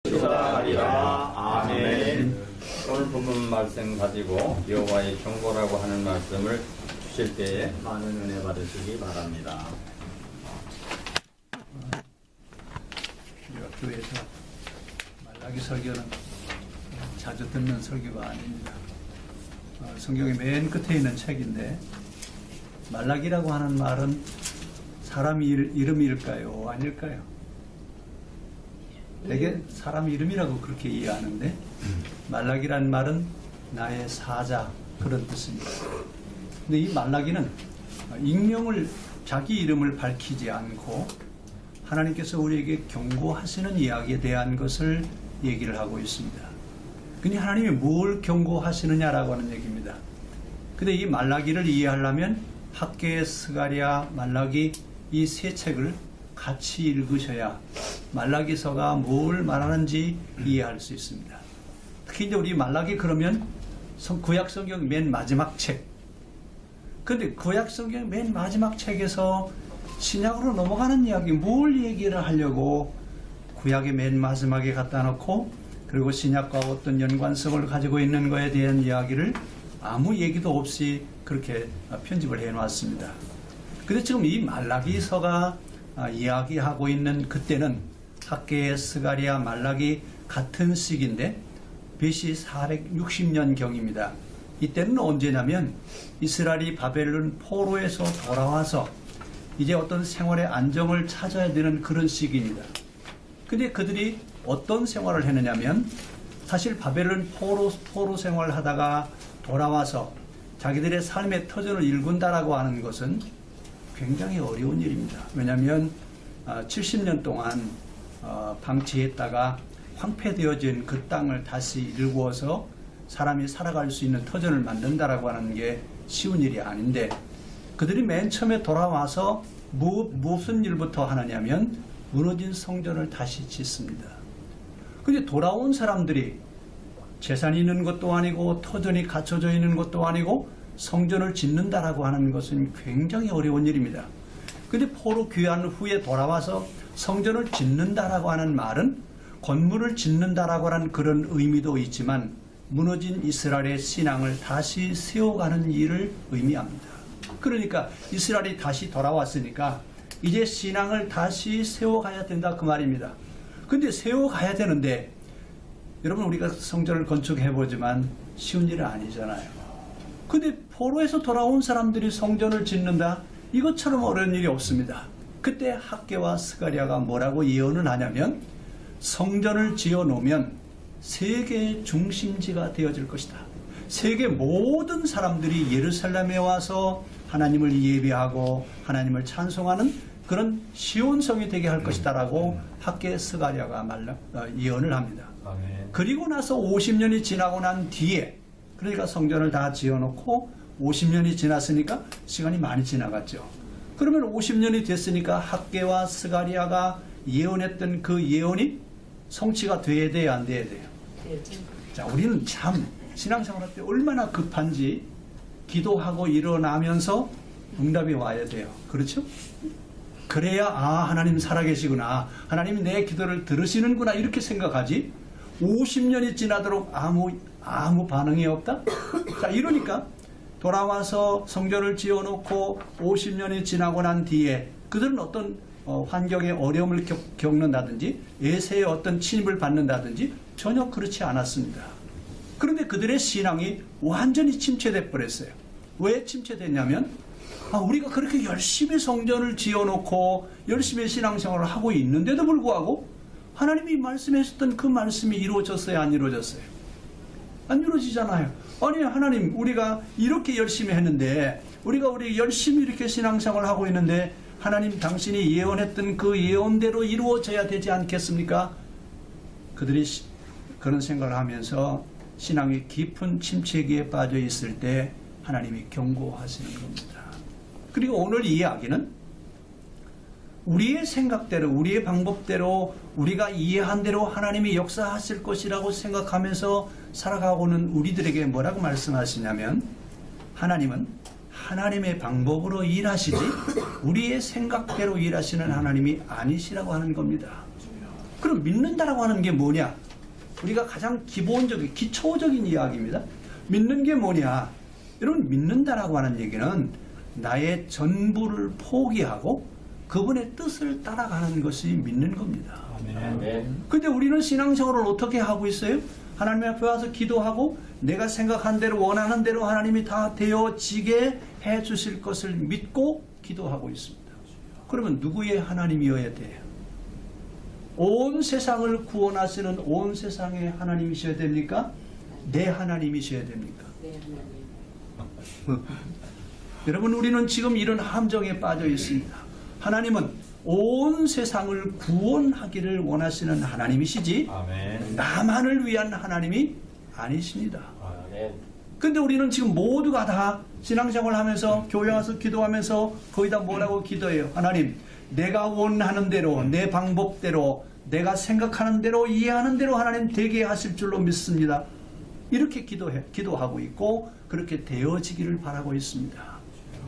기도하리라. 아멘. 오늘 본문 말씀 가지고 여호와의 경고라고 하는 말씀을 주실 때에 많은 은혜 받으시기 바랍니다. 우리가 교회에서 말라기 설교는 자주 듣는 설교가 아닙니다. 성경의 맨 끝에 있는 책인데 말라기라고 하는 말은 사람 이름일까요? 아닐까요? 되게 사람 이름이라고 그렇게 이해하는데 말라기란 말은 나의 사자 그런 뜻입니다. 근데 이 말라기는 익명을 자기 이름을 밝히지 않고 하나님께서 우리에게 경고하시는 이야기에 대한 것을 얘기를 하고 있습니다. 그니 하나님이 뭘 경고하시느냐라고 하는 얘기입니다. 근데 이 말라기를 이해하려면 학개, 스가랴, 말라기 이 세 책을 같이 읽으셔야 말라기서가 뭘 말하는지 이해할 수 있습니다. 특히 이제 우리 말라기 그러면 구약 성경 맨 마지막 책. 근데 구약 성경 맨 마지막 책에서 신약으로 넘어가는 이야기 뭘 얘기를 하려고 구약의 맨 마지막에 갖다 놓고 그리고 신약과 어떤 연관성을 가지고 있는 것에 대한 이야기를 아무 얘기도 없이 그렇게 편집을 해 놨습니다. 근데 지금 이 말라기서가 이야기하고 있는 그때는 학개, 스가랴, 말라기 같은 시기인데 BC 460년경입니다. 이때는 언제냐면 이스라엘이 바벨론 포로에서 돌아와서 이제 어떤 생활의 안정을 찾아야 되는 그런 시기입니다. 근데 그들이 어떤 생활을 했느냐면 사실 바벨론 포로 생활을 하다가 돌아와서 자기들의 삶의 터전을 일군다라고 하는 것은 굉장히 어려운 일입니다. 왜냐하면 70년 동안 방치했다가 황폐되어진 그 땅을 다시 일구어서 사람이 살아갈 수 있는 터전을 만든다라고 하는 게 쉬운 일이 아닌데 그들이 맨 처음에 돌아와서 무슨 일부터 하느냐면 무너진 성전을 다시 짓습니다. 근데 돌아온 사람들이 재산이 있는 것도 아니고 터전이 갖춰져 있는 것도 아니고 성전을 짓는다라고 하는 것은 굉장히 어려운 일입니다. 근데 포로 귀환 후에 돌아와서 성전을 짓는다라고 하는 말은 건물을 짓는다라고 하는 그런 의미도 있지만 무너진 이스라엘의 신앙을 다시 세워가는 일을 의미합니다. 그러니까 이스라엘이 다시 돌아왔으니까 이제 신앙을 다시 세워가야 된다 그 말입니다. 근데 세워가야 되는데 여러분 우리가 성전을 건축해보지만 쉬운 일은 아니잖아요. 근데 포로에서 돌아온 사람들이 성전을 짓는다? 이것처럼 어려운 일이 없습니다. 그때 학개와 스가랴가 뭐라고 예언을 하냐면 성전을 지어놓으면 세계의 중심지가 되어질 것이다. 세계 모든 사람들이 예루살렘에 와서 하나님을 예배하고 하나님을 찬송하는 그런 시온성이 되게 할 것이다 라고 학개 스가랴가 예언을 합니다. 그리고 나서 50년이 지나고 난 뒤에 그러니까 성전을 다 지어놓고 50년이 지났으니까 시간이 많이 지나갔죠. 그러면 50년이 됐으니까 학개와 스가랴가 예언했던 그 예언이 성취가 돼야 돼요, 안 돼야 돼요? 자, 우리는 참 신앙생활할 때 얼마나 급한지 기도하고 일어나면서 응답이 와야 돼요. 그렇죠? 그래야 하나님 살아계시구나. 하나님이 내 기도를 들으시는구나 이렇게 생각하지 50년이 지나도록 아무 반응이 없다? 자, 이러니까 돌아와서 성전을 지어놓고 50년이 지나고 난 뒤에 그들은 어떤 환경의 어려움을 겪는다든지 예세의 어떤 침입을 받는다든지 전혀 그렇지 않았습니다. 그런데 그들의 신앙이 완전히 침체돼 버렸어요. 왜 침체됐냐면 우리가 그렇게 열심히 성전을 지어놓고 열심히 신앙생활을 하고 있는데도 불구하고 하나님이 말씀하셨던 그 말씀이 이루어졌어요? 안 이루어졌어요? 안 이루어지잖아요. 아니 하나님 우리가 이렇게 열심히 했는데 우리 열심히 이렇게 신앙생활을 하고 있는데 하나님 당신이 예언했던 그 예언대로 이루어져야 되지 않겠습니까? 그들이 그런 생각을 하면서 신앙이 깊은 침체기에 빠져 있을 때 하나님이 경고하시는 겁니다. 그리고 오늘 이 이야기는 우리의 생각대로 우리의 방법대로 우리가 이해한 대로 하나님이 역사하실 것이라고 생각하면서 살아가고는 우리들에게 뭐라고 말씀하시냐면 하나님은 하나님의 방법으로 일하시지 우리의 생각대로 일하시는 하나님이 아니시라고 하는 겁니다. 그럼 믿는다라고 하는 게 뭐냐? 우리가 가장 기본적인, 기초적인 이야기입니다. 믿는 게 뭐냐? 여러분, 믿는다라고 하는 얘기는 나의 전부를 포기하고 그분의 뜻을 따라가는 것이 믿는 겁니다. 근데 우리는 신앙생활을 어떻게 하고 있어요? 하나님 앞에 와서 기도하고 내가 생각한 대로 원하는 대로 하나님이 다 되어지게 해 주실 것을 믿고 기도하고 있습니다. 그러면 누구의 하나님이어야 돼요? 온 세상을 구원하시는 온 세상의 하나님이셔야 됩니까? 내 하나님이셔야 됩니까? 여러분, 우리는 지금 이런 함정에 빠져 있습니다. 하나님은 온 세상을 구원하기를 원하시는 하나님이시지 아멘. 나만을 위한 하나님이 아니십니다. 근데 우리는 지금 모두가 다 신앙생활 하면서 교회 와서 기도하면서 거의 다 뭐라고 기도해요? 하나님, 내가 원하는 대로 내 방법대로 내가 생각하는 대로 이해하는 대로 하나님 되게 하실 줄로 믿습니다. 이렇게 기도하고 있고 그렇게 되어지기를 바라고 있습니다.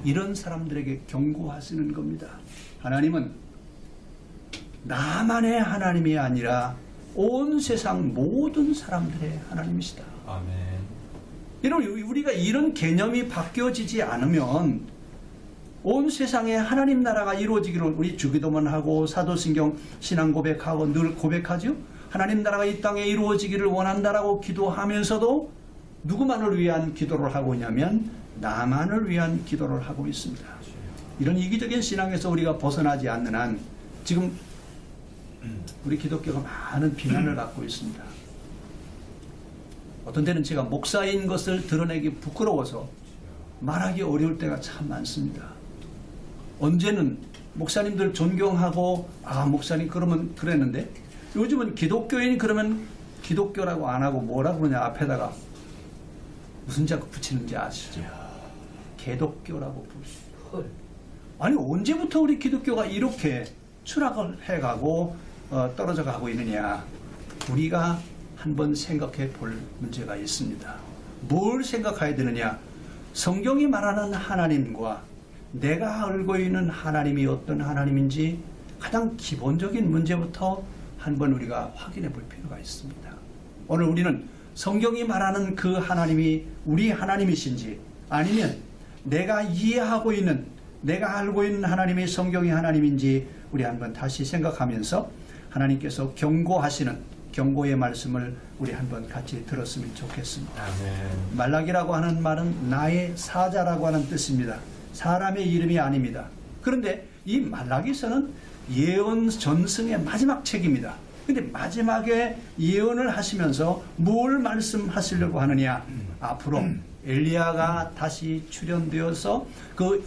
이런 사람들에게 경고하시는 겁니다. 하나님은 나만의 하나님이 아니라 온 세상 모든 사람들의 하나님이시다. 아멘. 여러분, 우리가 이런 개념이 바뀌어지지 않으면 온 세상에 하나님 나라가 이루어지기를 우리 주기도만 하고 사도신경 신앙 고백하고 늘 고백하죠. 하나님 나라가 이 땅에 이루어지기를 원한다라고 기도하면서도 누구만을 위한 기도를 하고 있냐면 나만을 위한 기도를 하고 있습니다. 이런 이기적인 신앙에서 우리가 벗어나지 않는 한 지금 우리 기독교가 많은 비난을 받고 있습니다. 어떤 때는 제가 목사인 것을 드러내기 부끄러워서 말하기 어려울 때가 참 많습니다. 언제는 목사님들 존경하고 목사님 그러면 그랬는데 요즘은 기독교인 그러면 기독교라고 안 하고 뭐라 그러냐 앞에다가 무슨 자꾸 붙이는지 아시죠? 개독교라고 부르시죠. 아니 언제부터 우리 기독교가 이렇게 추락을 해가고 떨어져 가고 있느냐. 우리가 한번 생각해 볼 문제가 있습니다. 뭘 생각해야 되느냐. 성경이 말하는 하나님과 내가 알고 있는 하나님이 어떤 하나님인지 가장 기본적인 문제부터 한번 우리가 확인해 볼 필요가 있습니다. 오늘 우리는 성경이 말하는 그 하나님이 우리 하나님이신지 아니면 내가 이해하고 있는 내가 알고 있는 하나님이 성경의 하나님인지 우리 한번 다시 생각하면서 하나님께서 경고하시는 경고의 말씀을 우리 한번 같이 들었으면 좋겠습니다. 아멘. 말라기라고 하는 말은 나의 사자라고 하는 뜻입니다. 사람의 이름이 아닙니다. 그런데 이 말라기서는 예언 전승의 마지막 책입니다. 근데 마지막에 예언을 하시면서 뭘 말씀하시려고 하느냐. 앞으로 엘리야가 다시 출현되어서 그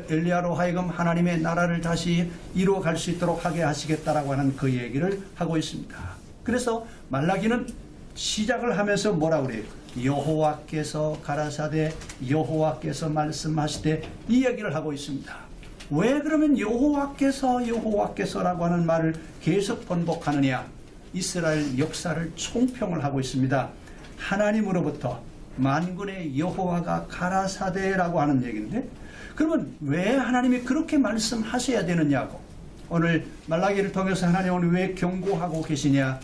엘리야로 하여금 하나님의 나라를 다시 이루어갈 수 있도록 하게 하시겠다라고 하는 그 얘기를 하고 있습니다. 그래서 말라기는 시작을 하면서 뭐라 그래요? 여호와께서 가라사대 여호와께서 말씀하시되 이 얘기를 하고 있습니다. 왜 그러면 여호와께서라고 하는 말을 계속 번복하느냐? 이스라엘 역사를 총평을 하고 있습니다. 하나님으로부터 만군의 여호와가 가라사대라고 하는 얘기인데 그러면 왜 하나님이 그렇게 말씀하셔야 되느냐고. 오늘 말라기를 통해서 하나님은 왜 경고하고 계시냐.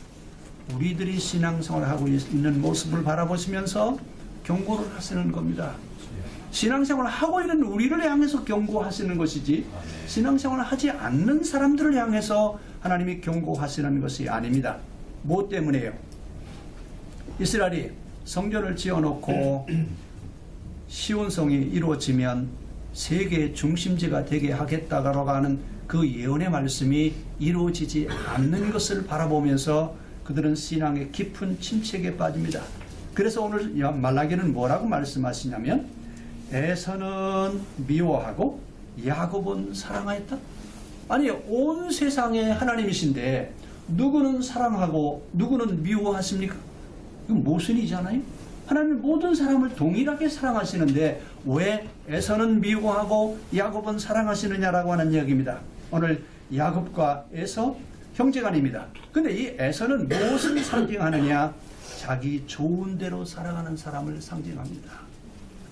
우리들이 신앙생활을 하고 있는 모습을 바라보시면서 경고를 하시는 겁니다. 신앙생활을 하고 있는 우리를 향해서 경고하시는 것이지 신앙생활을 하지 않는 사람들을 향해서 하나님이 경고하시는 것이 아닙니다. 뭐 때문에요? 이스라엘이 성전을 지어놓고 시온성이 이루어지면 세계의 중심지가 되게 하겠다라고 하는 그 예언의 말씀이 이루어지지 않는 것을 바라보면서 그들은 신앙의 깊은 침체에 빠집니다. 그래서 오늘 말라기는 뭐라고 말씀하시냐면 에서는 미워하고 야곱은 사랑하였다. 아니 온 세상의 하나님이신데 누구는 사랑하고 누구는 미워하십니까? 이건 모순이잖아요. 하나님은 모든 사람을 동일하게 사랑하시는데 왜 에서는 미워하고 야곱은 사랑하시느냐라고 하는 이야기입니다. 오늘 야곱과 에서 형제간입니다. 근데 이 에서는 무엇을 상징하느냐? 자기 좋은 대로 살아가는 사람을 상징합니다.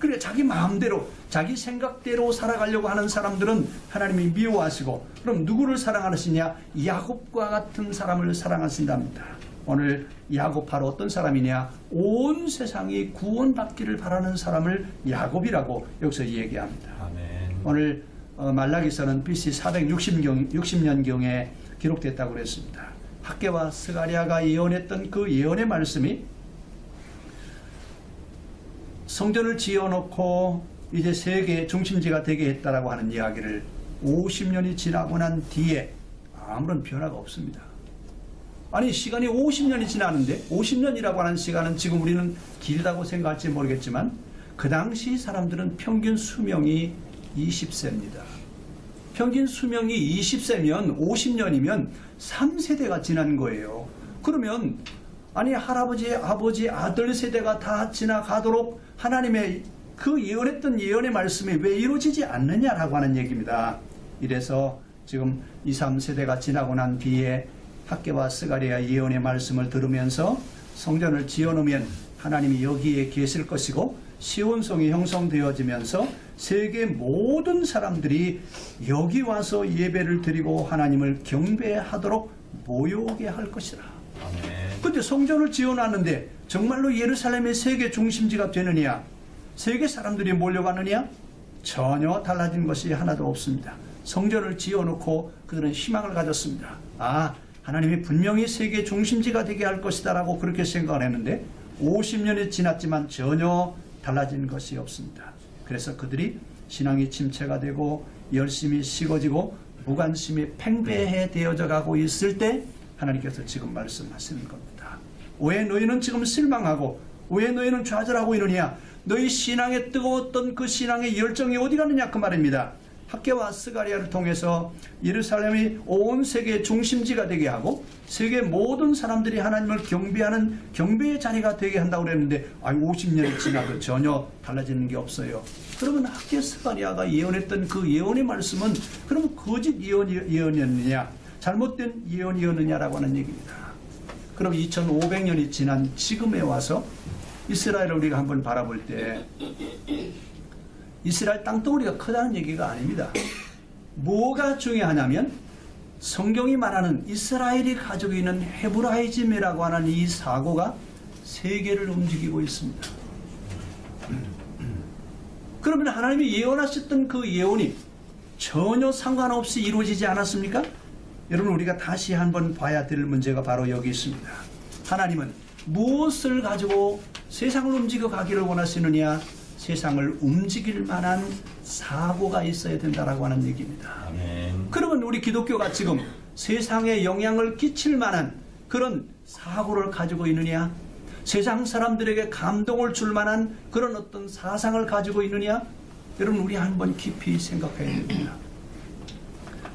그래 자기 마음대로 자기 생각대로 살아가려고 하는 사람들은 하나님이 미워하시고, 그럼 누구를 사랑하시냐? 야곱과 같은 사람을 사랑하신답니다. 오늘 야곱 바로 어떤 사람이냐? 온 세상이 구원받기를 바라는 사람을 야곱이라고 여기서 얘기합니다. 아멘. 오늘 말라기서는 BC 460년경에 기록됐다고 그랬습니다. 학개와 스가랴가 예언했던 그 예언의 말씀이 성전을 지어놓고 이제 세계의 중심지가 되게 했다라고 하는 이야기를 50년이 지나고 난 뒤에 아무런 변화가 없습니다. 아니 시간이 50년이 지났는데, 50년이라고 하는 시간은 지금 우리는 길다고 생각할지 모르겠지만 그 당시 사람들은 평균 수명이 20세입니다. 평균 수명이 20세면 50년이면 3세대가 지난 거예요. 그러면 아니 할아버지, 아버지, 아들 세대가 다 지나가도록 하나님의 그 예언했던 예언의 말씀이 왜 이루어지지 않느냐라고 하는 얘기입니다. 이래서 지금 2, 3세대가 지나고 난 뒤에 학개와 스가랴 예언의 말씀을 들으면서 성전을 지어놓으면 하나님이 여기에 계실 것이고 시온성이 형성되어지면서 세계 모든 사람들이 여기 와서 예배를 드리고 하나님을 경배하도록 모여오게 할 것이라. 근데 성전을 지어놨는데 정말로 예루살렘의 세계 중심지가 되느냐? 세계 사람들이 몰려가느냐? 전혀 달라진 것이 하나도 없습니다. 성전을 지어놓고 그들은 희망을 가졌습니다. 아, 하나님이 분명히 세계 중심지가 되게 할 것이다 라고 그렇게 생각을 했는데 50년이 지났지만 전혀 달라진 것이 없습니다. 그래서 그들이 신앙이 침체가 되고 열심히 식어지고 무관심이 팽배해되어져 가고 있을 때 하나님께서 지금 말씀하시는 겁니다. 왜 너희는 지금 실망하고 왜 너희는 좌절하고 있느냐? 너희 신앙에 뜨거웠던 그 신앙의 열정이 어디 갔느냐 그 말입니다. 학개와 스가랴를 통해서 예루살렘이 온 세계의 중심지가 되게 하고 세계 모든 사람들이 하나님을 경배하는 경배의 자리가 되게 한다고 그랬는데 50년이 지나도 전혀 달라지는 게 없어요. 그러면 학개 스가랴가 예언했던 그 예언의 말씀은 그러면 거짓 예언이었느냐, 잘못된 예언이었느냐라고 하는 얘기입니다. 그럼 2500년이 지난 지금에 와서 이스라엘을 우리가 한번 바라볼 때 이스라엘 땅덩어리가 크다는 얘기가 아닙니다. 뭐가 중요하냐면 성경이 말하는 이스라엘이 가지고 있는 헤브라이즘이라고 하는 이 사고가 세계를 움직이고 있습니다. 그러면 하나님이 예언하셨던 그 예언이 전혀 상관없이 이루어지지 않았습니까? 여러분 우리가 다시 한번 봐야 될 문제가 바로 여기 있습니다. 하나님은 무엇을 가지고 세상을 움직여 가기를 원하시느냐? 세상을 움직일 만한 사고가 있어야 된다라고 하는 얘기입니다. 아멘. 그러면 우리 기독교가 지금 세상에 영향을 끼칠 만한 그런 사고를 가지고 있느냐? 세상 사람들에게 감동을 줄 만한 그런 어떤 사상을 가지고 있느냐? 여러분 우리 한번 깊이 생각해야 됩니다.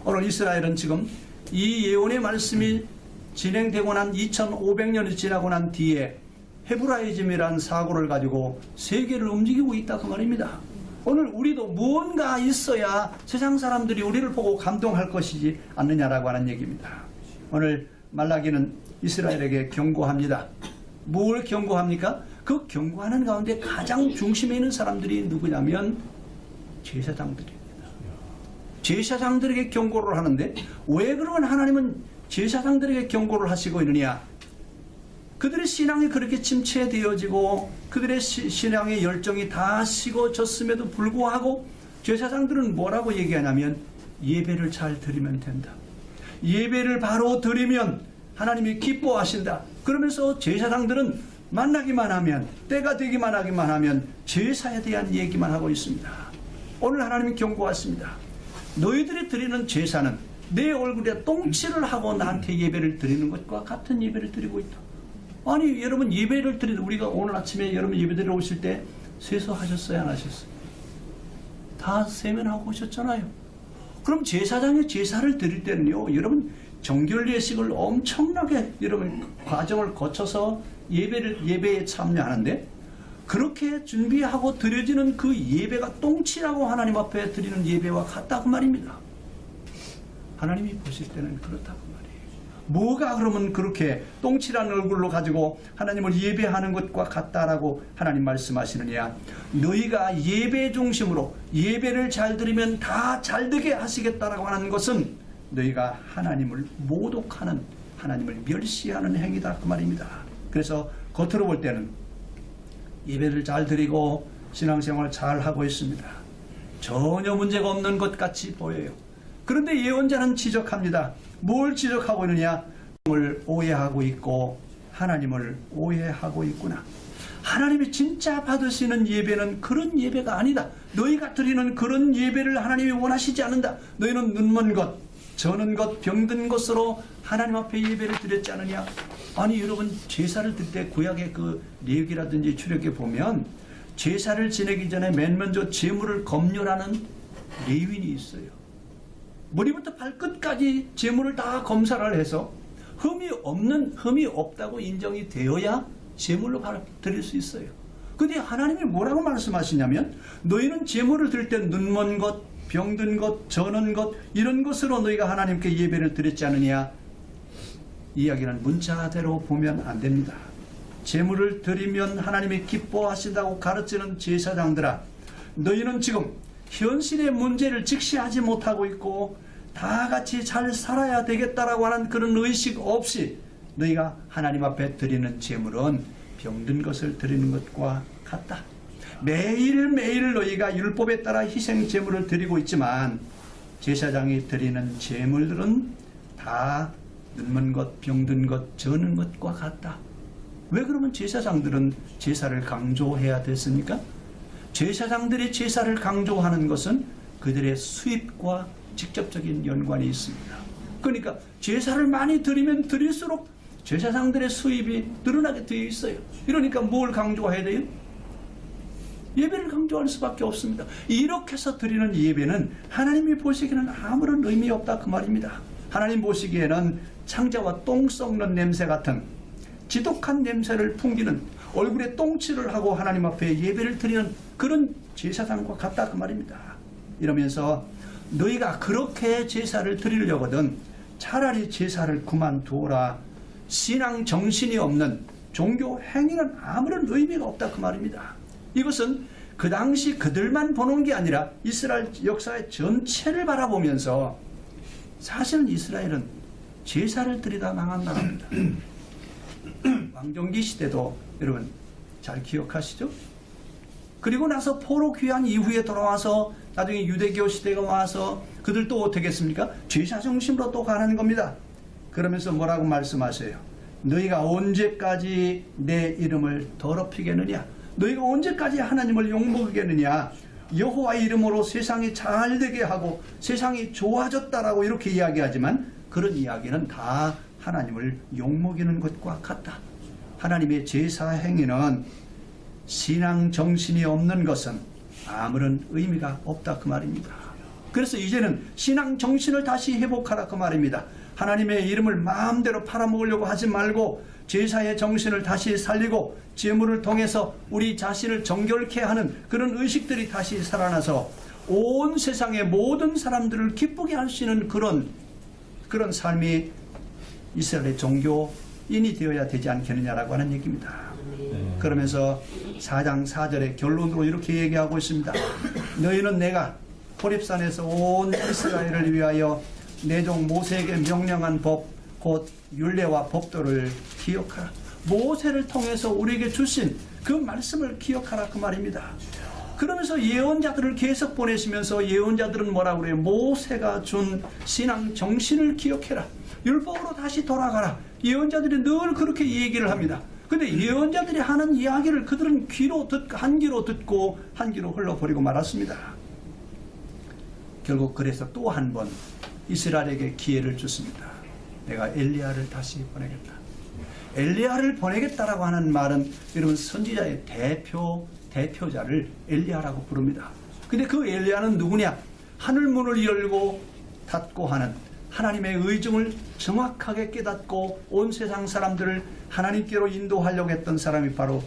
오늘 이스라엘은 지금 이 예언의 말씀이 진행되고 난 2500년이 지나고 난 뒤에 헤브라이즘이라는 사고를 가지고 세계를 움직이고 있다 그 말입니다. 오늘 우리도 무언가 있어야 세상 사람들이 우리를 보고 감동할 것이지 않느냐라고 하는 얘기입니다. 오늘 말라기는 이스라엘에게 경고합니다. 뭘 경고합니까? 그 경고하는 가운데 가장 중심에 있는 사람들이 누구냐면 제사장들입니다. 제사장들에게 경고를 하는데 왜 그러면 하나님은 제사장들에게 경고를 하시고 있느냐? 그들의 신앙이 그렇게 침체되어지고 그들의 신앙의 열정이 다 식어졌음에도 불구하고 제사장들은 뭐라고 얘기하냐면 예배를 잘 드리면 된다. 예배를 바로 드리면 하나님이 기뻐하신다. 그러면서 제사장들은 만나기만 하면 때가 되기만 하기만 하면 제사에 대한 얘기만 하고 있습니다. 오늘 하나님이 경고하십니다. 너희들이 드리는 제사는 내 얼굴에 똥칠을 하고 나한테 예배를 드리는 것과 같은 예배를 드리고 있다. 아니 여러분 예배를 드리는 우리가 오늘 아침에 여러분 예배 드리러 오실 때 세수하셨어요 안 하셨어요? 다 세면하고 오셨잖아요. 그럼 제사장이 제사를 드릴 때는요 여러분 정결 예식을 엄청나게 여러분 과정을 거쳐서 예배에 참여하는데 그렇게 준비하고 드려지는 그 예배가 똥치라고 하나님 앞에 드리는 예배와 같다고 말입니다. 하나님이 보실 때는 그렇다고 말이에요. 뭐가 그러면 그렇게 똥칠한 얼굴로 가지고 하나님을 예배하는 것과 같다라고 하나님 말씀하시느냐. 너희가 예배 중심으로 예배를 잘 드리면 다 잘되게 하시겠다라고 하는 것은 너희가 하나님을 모독하는, 하나님을 멸시하는 행위다 그 말입니다. 그래서 겉으로 볼 때는 예배를 잘 드리고 신앙생활 잘 하고 있습니다. 전혀 문제가 없는 것 같이 보여요. 그런데 예언자는 지적합니다. 뭘 지적하고 있느냐? 하나님을 오해하고 있고 하나님을 오해하고 있구나. 하나님이 진짜 받으시는 예배는 그런 예배가 아니다. 너희가 드리는 그런 예배를 하나님이 원하시지 않는다. 너희는 눈먼 것, 저는 것, 병든 것으로 하나님 앞에 예배를 드렸지 않느냐. 아니 여러분, 제사를 드릴 때 구약의 그 레위기라든지 출애굽에 보면 제사를 지내기 전에 맨 먼저 제물을 검열하는 레위인이 있어요. 머리부터 발끝까지 제물을 다 검사를 해서 흠이 없다고 인정이 되어야 제물로 드릴 수 있어요. 근데 하나님이 뭐라고 말씀하시냐면 너희는 제물을 드릴 때 눈먼 것, 병든 것, 저는 것 이런 것으로 너희가 하나님께 예배를 드렸지 않느냐. 이야기는 문자대로 보면 안 됩니다. 제물을 드리면 하나님이 기뻐하신다고 가르치는 제사장들아, 너희는 지금 현실의 문제를 직시하지 못하고 있고 다 같이 잘 살아야 되겠다라고 하는 그런 의식 없이 너희가 하나님 앞에 드리는 제물은 병든 것을 드리는 것과 같다. 매일매일 너희가 율법에 따라 희생 제물을 드리고 있지만 제사장이 드리는 제물들은 다 눈먼 것, 병든 것, 저는 것과 같다. 왜 그러면 제사장들은 제사를 강조해야 됐습니까? 제사장들이 제사를 강조하는 것은 그들의 수입과 직접적인 연관이 있습니다. 그러니까 제사를 많이 드리면 드릴수록 제사장들의 수입이 늘어나게 되어 있어요. 이러니까 뭘 강조해야 돼요? 예배를 강조할 수밖에 없습니다. 이렇게 해서 드리는 예배는 하나님이 보시기에는 아무런 의미 없다 그 말입니다. 하나님 보시기에는 창자와 똥 썩는 냄새 같은 지독한 냄새를 풍기는, 얼굴에 똥칠을 하고 하나님 앞에 예배를 드리는 그런 제사장과 같다 그 말입니다. 이러면서 너희가 그렇게 제사를 드리려거든 차라리 제사를 그만두어라. 신앙 정신이 없는 종교 행위는 아무런 의미가 없다 그 말입니다. 이것은 그 당시 그들만 보는 게 아니라 이스라엘 역사의 전체를 바라보면서 사실은 이스라엘은 제사를 드리다 망한 나라입니다. 왕정기 시대도 여러분 잘 기억하시죠? 그리고 나서 포로 귀환 이후에 돌아와서 나중에 유대교 시대가 와서 그들 또 어떻게 했습니까? 제사 중심으로 또 가는 겁니다. 그러면서 뭐라고 말씀하세요? 너희가 언제까지 내 이름을 더럽히겠느냐? 너희가 언제까지 하나님을 욕먹이겠느냐? 여호와의 이름으로 세상이 잘되게 하고 세상이 좋아졌다라고 이렇게 이야기하지만 그런 이야기는 다 하나님을 욕먹이는 것과 같다. 하나님의 제사 행위는 신앙 정신이 없는 것은 아무런 의미가 없다 그 말입니다. 그래서 이제는 신앙 정신을 다시 회복하라 그 말입니다. 하나님의 이름을 마음대로 팔아먹으려고 하지 말고 제사의 정신을 다시 살리고 제물을 통해서 우리 자신을 정결케 하는 그런 의식들이 다시 살아나서 온 세상의 모든 사람들을 기쁘게 할 수 있는 그런 삶이 이스라엘의 종교인이 되어야 되지 않겠느냐라고 하는 얘기입니다. 그러면서 4장 4절의 결론으로 이렇게 얘기하고 있습니다. 너희는 내가 호렙산에서 온 이스라엘을 위하여 내 종 모세에게 명령한 법 곧 율례와 법도를 기억하라. 모세를 통해서 우리에게 주신 그 말씀을 기억하라 그 말입니다. 그러면서 예언자들을 계속 보내시면서 예언자들은 뭐라고 그래요? 모세가 준 신앙 정신을 기억해라. 율법으로 다시 돌아가라. 예언자들이 늘 그렇게 얘기를 합니다. 근데 예언자들이 하는 이야기를 그들은 한 귀로 듣고 한 귀로 흘러버리고 말았습니다. 결국 그래서 또 한 번 이스라엘에게 기회를 줬습니다. 내가 엘리야를 다시 보내겠다. 엘리야를 보내겠다라고 하는 말은 여러분 선지자의 대표자를 엘리야라고 부릅니다. 근데 그 엘리야는 누구냐? 하늘문을 열고 닫고 하는 하나님의 의중을 정확하게 깨닫고 온 세상 사람들을 하나님께로 인도하려고 했던 사람이 바로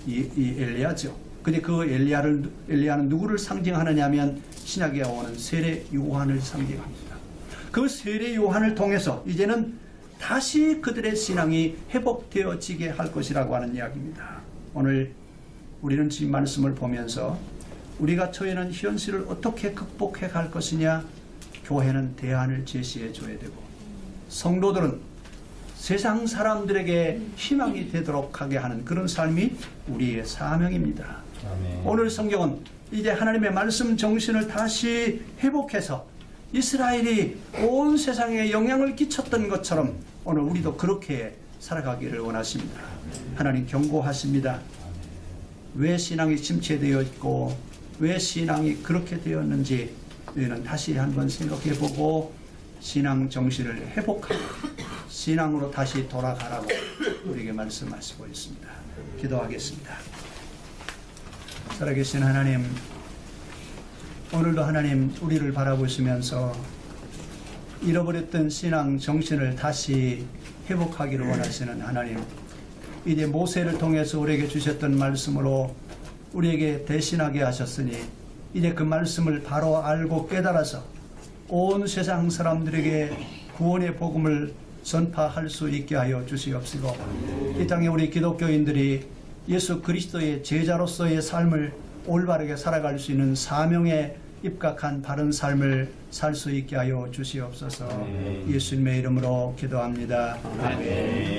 이 엘리야죠. 근데 그 엘리야는 누구를 상징하느냐 하면 신약에 오는 세례 요한을 상징합니다. 그 세례 요한을 통해서 이제는 다시 그들의 신앙이 회복되어지게 할 것이라고 하는 이야기입니다. 오늘 우리는 이 말씀을 보면서 우리가 처해는 현실을 어떻게 극복해 갈 것이냐, 교회는 대안을 제시해 줘야 되고 성도들은 세상 사람들에게 희망이 되도록 하게 하는 그런 삶이 우리의 사명입니다. 아멘. 오늘 성경은 이제 하나님의 말씀 정신을 다시 회복해서 이스라엘이 온 세상에 영향을 끼쳤던 것처럼 오늘 우리도 그렇게 살아가기를 원하십니다. 하나님 경고하십니다. 왜 신앙이 침체되어 있고 왜 신앙이 그렇게 되었는지 우리는 다시 한번 생각해보고 신앙 정신을 회복하고 신앙으로 다시 돌아가라고 우리에게 말씀하시고 있습니다. 기도하겠습니다. 살아계신 하나님, 오늘도 하나님 우리를 바라보시면서 잃어버렸던 신앙 정신을 다시 회복하기를 원하시는 하나님, 이제 모세를 통해서 우리에게 주셨던 말씀으로 우리에게 대신하게 하셨으니 이제 그 말씀을 바로 알고 깨달아서 온 세상 사람들에게 구원의 복음을 전파할 수 있게 하여 주시옵시고, 이 땅에 우리 기독교인들이 예수 그리스도의 제자로서의 삶을 올바르게 살아갈 수 있는 사명에 입각한 바른 삶을 살 수 있게 하여 주시옵소서. 예수님의 이름으로 기도합니다. 아멘.